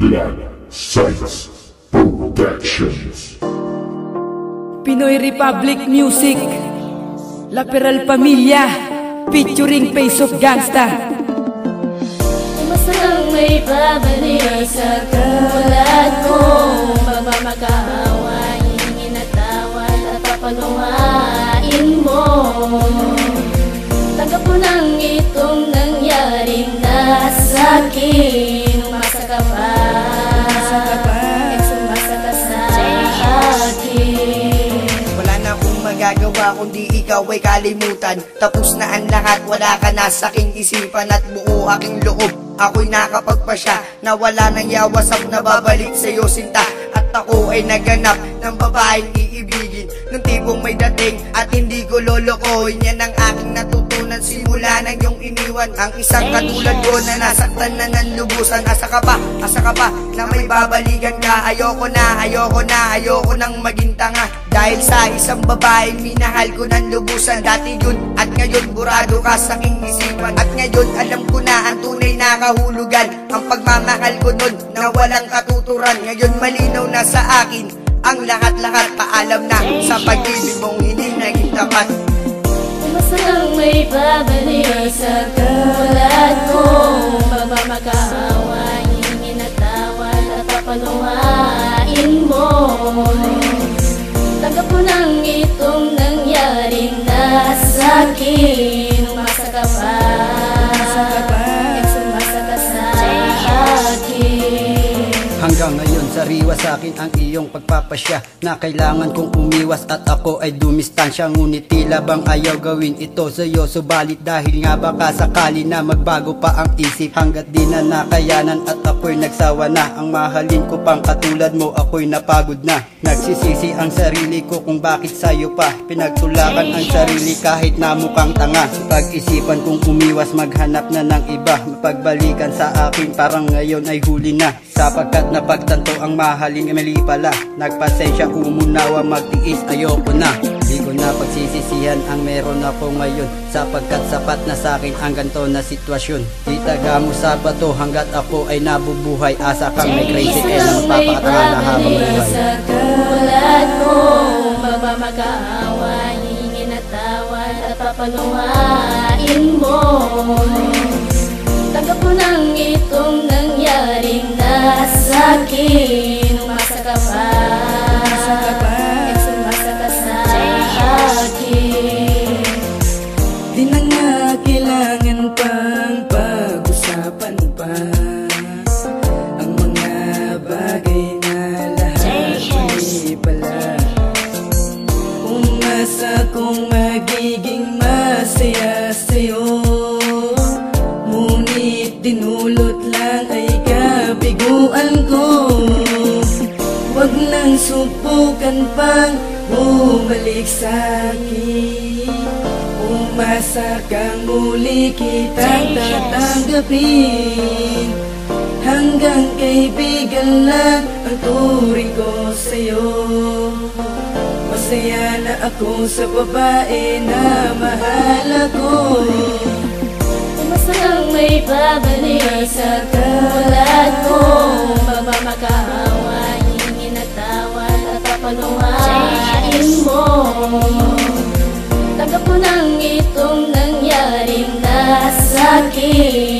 Black Sites Productions. Pinoy Republic Music, La Peral Pamilya, featuring Face of Gangsta. Masarang may babalik sa katulad ko, magmamakaawa, hingin at tawad at papaluhain mo. Tanggap mo nang itong nangyaring nasa'kin. Umasa ka pa, sumasa ka sa akin. Wala na akong magagawa kundi ikaw ay kalimutan. Tapos na ang lahat, wala ka na sa aking isipan at buo aking loob. Ako'y nakapagpasya na wala nang yawasak na babalik sa'yo sinta. At ako ay naganap ng babaeng iibigin, ng tipong may dating at hindi ko lolokohin. Yan ang aking natutunan simula nang iyong iniwan. Ang isang katulad ko na nasaktan na nanlubusan. Asa ka pa na may babalikan ka. Ayoko nang maging tanga. Dahil sa isang babaeng minahal ko ng lubusan. Dati yun at ngayon burado ka sa aking isipan. At ngayon alam ko na ang tunay na kahulugan. Ang pagmamahal ko nun na walang katuturan. Ngayon malinaw na sa akin ang lahat-lahat. Paalam na sa pag-ibig mong hindi naging tapat. Masarang may babalik sa katulad ko, magmamakaawa, hingin at tawad at papaluhain mo. Tanggap mo nang itong nangyaring nasa'kin. Umasa ka pa, sumasa ka sa akin. Hanggang ngayon sariwa sa'kin ang iyong pagpapasya na kailangan kong umiwas at ako ay dumistansya. Ngunit tila bang ayaw gawin ito sa'yo, subalit dahil nga baka sakali na magbago pa ang isip. Hanggat di na nakayanan at ako'y nagsawa na, ang mahalin ko pang katulad mo ako'y napagod na. Nagsisisi ang sarili ko kung bakit sa'yo pa pinagtulakan ang sarili kahit na mukhang tanga. Pag-isipan kong umiwas, maghanap na ng iba, mapagbalikan sa akin parang ngayon ay huli na. Sapagkat napagtanto ang mahalin mali pala, nagpasensya umunawa, magtiis ayoko na. Di ko na pagsisisihan ang meron ako ngayon, sapagkat sapat na sakin ang ganito na sitwasyon. Di taga mo sa bato hanggat ako ay nabubuhay. Asa kang may crazy na magpapakatanga na habang buhay. Sa katulad ko, magmamakaawa, hingin at tawad at papaluhain mo. Tanggap mo nang itong nangyaring nasa'kin. Umasa ka pa, sumasa ka sa akin. Di na nga kailangan pang pag-usapan pa ang mga bagay na lahat mali pala. Umasa kong magiging masaya sa'yo, ngunit dinulot lang ay kabiguan ko. Huwag nang subukan pang bumalik sa'kin. Umasa kang muli kitang tatanggapin. Hanggang kaibigan lang ang turing ko sa'yo. Masaya na ako sa babae na mahal ako. Masarang may babalik sa katulad ko, magmamakaawa, hingin at tawad at papaluhain mo. Tanggap mo nang itong nangyaring nasa'kin.